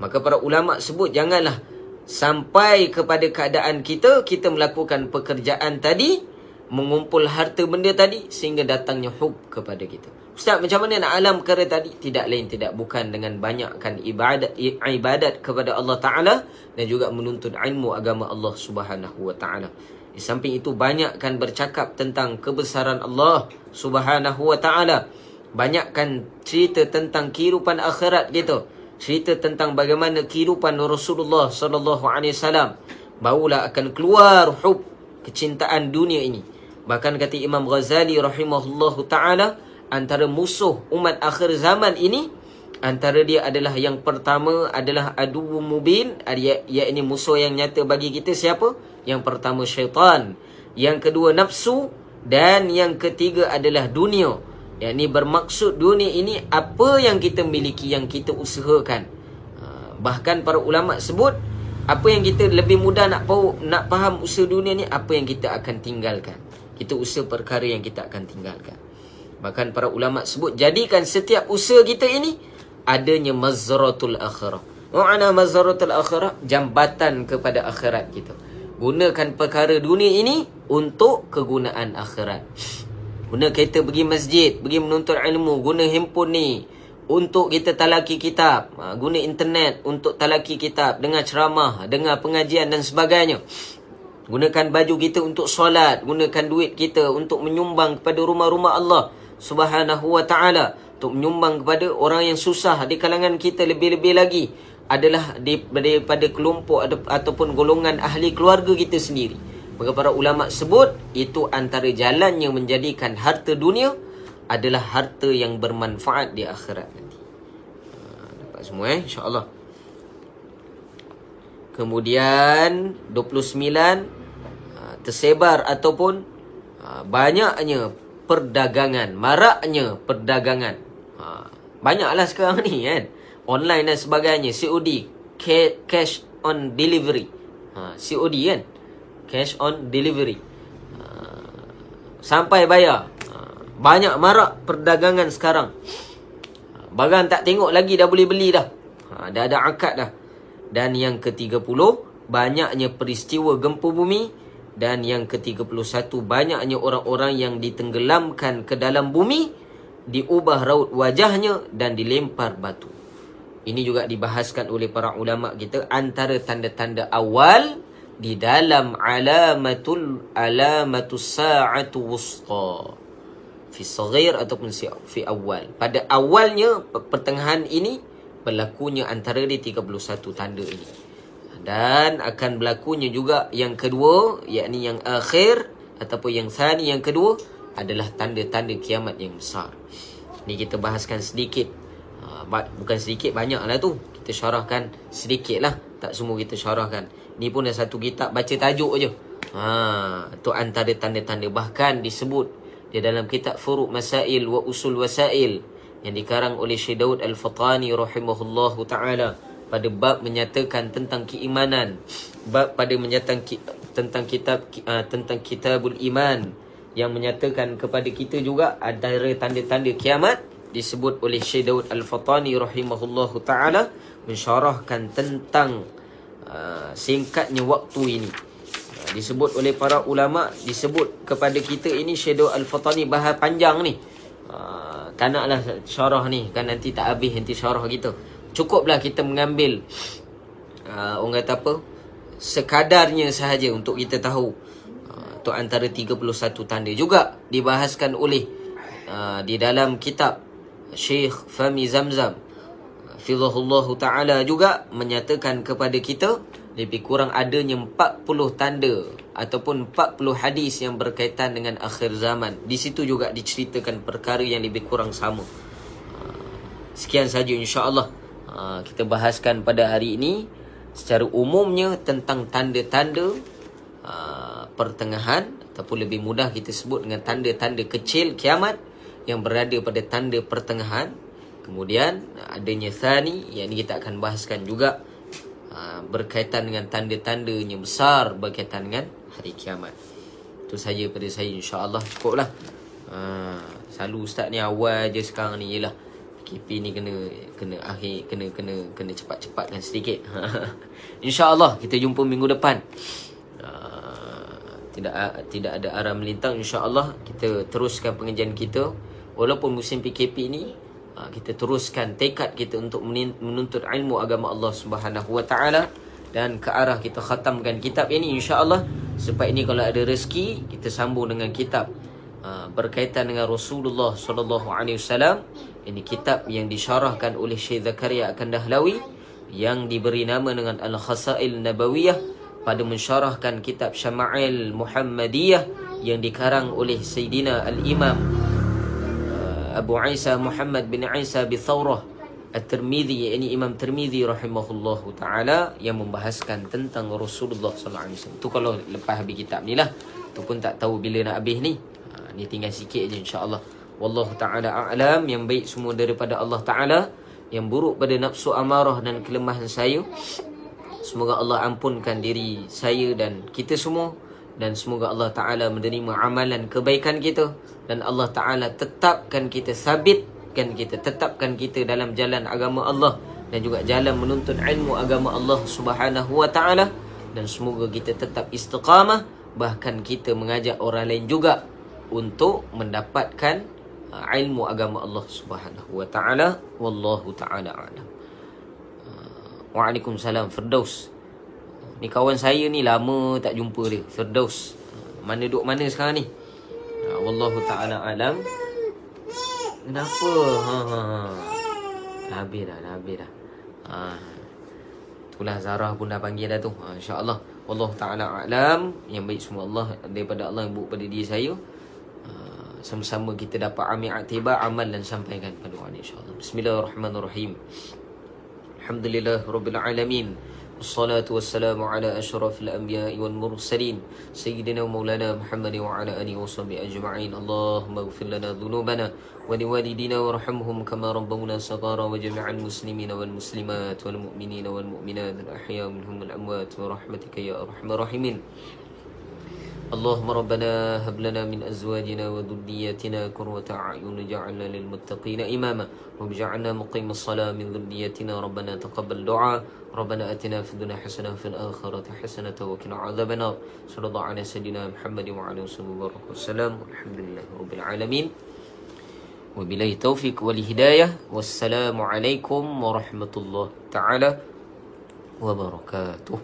Maka para ulama sebut janganlah sampai kepada keadaan kita melakukan pekerjaan tadi, mengumpul harta benda tadi, sehingga datangnya hub kepada kita. Ustaz, macam mana nak alam perkara tadi? Tidak lain tidak bukan dengan banyakkan ibadat kepada Allah Ta'ala, dan juga menuntut ilmu agama Allah Subhanahu Wa Ta'ala. Di samping itu, banyakkan bercakap tentang kebesaran Allah Subhanahu Wa Ta'ala. Banyakkan cerita tentang kehidupan akhirat kita, cerita tentang bagaimana kehidupan Rasulullah Sallallahu Alaihi Wasallam. Barulah akan keluar hub, kecintaan dunia ini. Bahkan kata Imam Ghazali rahimahullahu ta'ala, antara musuh umat akhir zaman ini, antara dia adalah yang pertama adalah aduwwu mubin, iaitu musuh yang nyata bagi kita siapa? Yang pertama syaitan, yang kedua nafsu, dan yang ketiga adalah dunia. Yakni bermaksud dunia ini apa yang kita miliki, yang kita usahakan. Bahkan para ulama sebut, apa yang kita lebih mudah nak faham usaha dunia ni, apa yang kita akan tinggalkan. Kita usaha perkara yang kita akan tinggalkan. Bahkan para ulama sebut, jadikan setiap usaha kita ini adanya mazaratul akhirah. Ma'ana mazaratul akhirah, jambatan kepada akhirat kita. Gunakan perkara dunia ini untuk kegunaan akhirat. Guna kereta pergi masjid, pergi menuntut ilmu. Guna handphone ni untuk kita talaki kitab. Guna internet untuk talaki kitab, dengar ceramah, dengar pengajian dan sebagainya. Gunakan baju kita untuk solat. Gunakan duit kita untuk menyumbang kepada rumah-rumah Allah Subhanahu Wa Ta'ala, untuk menyumbang kepada orang yang susah di kalangan kita. Lebih-lebih lagi adalah daripada kelompok ataupun golongan ahli keluarga kita sendiri. Maka para ulama sebut, itu antara jalannya menjadikan harta dunia adalah harta yang bermanfaat di akhirat nanti. Dapat semua insya-Allah. kemudian 29 tersebar ataupun banyaknya perdagangan, maraknya perdagangan. Banyaklah sekarang ni kan, online dan sebagainya, COD, cash on delivery. COD kan, cash on delivery, sampai bayar. Banyak marak perdagangan sekarang. Barang tak tengok lagi dah boleh beli dah. Dah ada akad dah. Dan yang ke-30, banyaknya peristiwa gempa bumi. Dan yang ke-31, banyaknya orang-orang yang ditenggelamkan ke dalam bumi, diubah raut wajahnya dan dilempar batu. Ini juga dibahaskan oleh para ulama kita, antara tanda-tanda awal di dalam alamatus sa'atu wusta, fi saghir ataupun fi awal. Pada awalnya, pertengahan ini, berlakunya antara di 31 tanda ini. Dan akan berlakunya juga yang kedua, yakni yang akhir ataupun yang thani, yang kedua adalah tanda-tanda kiamat yang besar. Ni kita bahaskan sedikit, bukan sedikit, banyak lah tu. Kita syarahkan sedikit lah, tak semua kita syarahkan. Ni pun dah satu kitab, baca tajuk je. Tu antara tanda-tanda. Bahkan disebut di dalam kitab Furu' Masail wa Usul Wasail yang dikarang oleh Syekh Daud Al-Fatani rahimahullahu ta'ala, pada bab menyatakan tentang keimanan, bab pada menyatakan tentang kitabul iman, yang menyatakan kepada kita juga antara tanda-tanda kiamat, disebut oleh Syekh Daud Al-Fatani rahimahullahu ta'ala, mensyarahkan tentang singkatnya waktu ini. Disebut oleh para ulama, disebut kepada kita ini, Syekh Daud Al-Fatani bahas panjang ni. Tak naklah syarah ni, kan nanti tak habis nanti syarah kita. Cukuplah kita mengambil orang kata apa, sekadarnya sahaja untuk kita tahu. Tu antara 31 tanda. Juga dibahaskan oleh di dalam kitab Syekh Fahmi Zamzam Fidhahullahu ta'ala, juga menyatakan kepada kita lebih kurang adanya 40 tanda ataupun 40 hadis yang berkaitan dengan akhir zaman. Di situ juga diceritakan perkara yang lebih kurang sama. Sekian saja insya-Allah kita bahaskan pada hari ini secara umumnya tentang tanda-tanda pertengahan, ataupun lebih mudah kita sebut dengan tanda-tanda kecil kiamat yang berada pada tanda pertengahan. Kemudian adanya thani, yang ini kita akan bahaskan juga berkaitan dengan tanda-tandanya besar berkaitan dengan hari kiamat. Itu saja pada saya, insya-Allah cukuplah. Selalu ustaz ni awal je, sekarang ni ialah KP ni kena akhir, kena cepat-cepatkan sedikit. InsyaAllah kita jumpa minggu depan. Tidak ada arah melintang. InsyaAllah kita teruskan pengajian kita. Walaupun musim PKP ni, kita teruskan tekad kita untuk menuntut ilmu agama Allah Subhanahu Wa Taala, dan ke arah kita khatamkan kitab ini insya-Allah. Sebab ini kalau ada rezeki kita sambung dengan kitab berkaitan dengan Rasulullah sallallahu alaihi wasallam. Ini kitab yang disyarahkan oleh Syekh Zakaria Kandahlawi, yang diberi nama dengan Al-Khasail Nabawiyah, pada mensyarahkan kitab Syama'il Muhammadiyah yang dikarang oleh Sayyidina Al-Imam Abu Isa Muhammad bin Isa bin Thawrah At-Tirmidhi, ini Imam Tirmidhi rahimahullahu ta'ala, yang membahaskan tentang Rasulullah sallallahu alaihi wasallam. Tu kalau lepas habis kitab ni lah. Tu pun tak tahu bila nak habis ni. Ni tinggal sikit je insya-Allah. Wallahu ta'ala a'lam. Yang baik semua daripada Allah Ta'ala, yang buruk pada nafsu amarah dan kelemahan saya, semoga Allah ampunkan diri saya dan kita semua. Dan semoga Allah Ta'ala menerima amalan kebaikan kita, dan Allah Ta'ala tetapkan kita dalam jalan agama Allah, dan juga jalan menuntut ilmu agama Allah Subhanahu Wa Ta'ala. Dan semoga kita tetap istiqamah, bahkan kita mengajak orang lain juga untuk mendapatkan ilmu agama Allah Subhanahu Wa Ta'ala. Wallahu Ta'ala a'lam. Waalaikumsalam. Firdaus, ni kawan saya ni, lama tak jumpa dia. Firdaus, mana duduk mana sekarang ni? Wallahu ta'ala alam. Kenapa? Habis dah. Itulah Zarah pun dah panggil dah tu. InsyaAllah. Wallahu ta'ala alam. Yang baik semua Allah, daripada Allah yang buruk pada diri saya. Sama-sama kita dapat ambil aktibar amal dan sampaikan pada Allah insyaAllah. Bismillahirrahmanirrahim. Alhamdulillah Rabbil Alamin. والصلاة والسلام على أشرف الأنبياء والمرسلين سيدنا ومولانا محمد وعلى آله وصحبه أجمعين. اللهم اغفر لنا ذنوبنا ولوالدينا وارحمهم كما ربونا صغارا وجميع المسلمين والمسلمات والمؤمنين والمؤمنات الأحياء منهم والأموات برحمتك يا أرحم الراحمين. اللهم ربنا هب لنا من أزواجنا وذرياتنا قرة أعين واجعلنا للمتقين إماما واجعلنا مقيم الصلاة من ذريتنا. ربنا تقبل دعاء. ربنا آتنا في الدنيا حسنة وفي الآخرة حسنة وقنا عذاب النار. صلى الله على سيدنا محمد وعلى آله وصحبه وسلم والحمد لله رب العالمين وبالله التوفيق والهداية والسلام عليكم ورحمة الله تعالى وبركاته.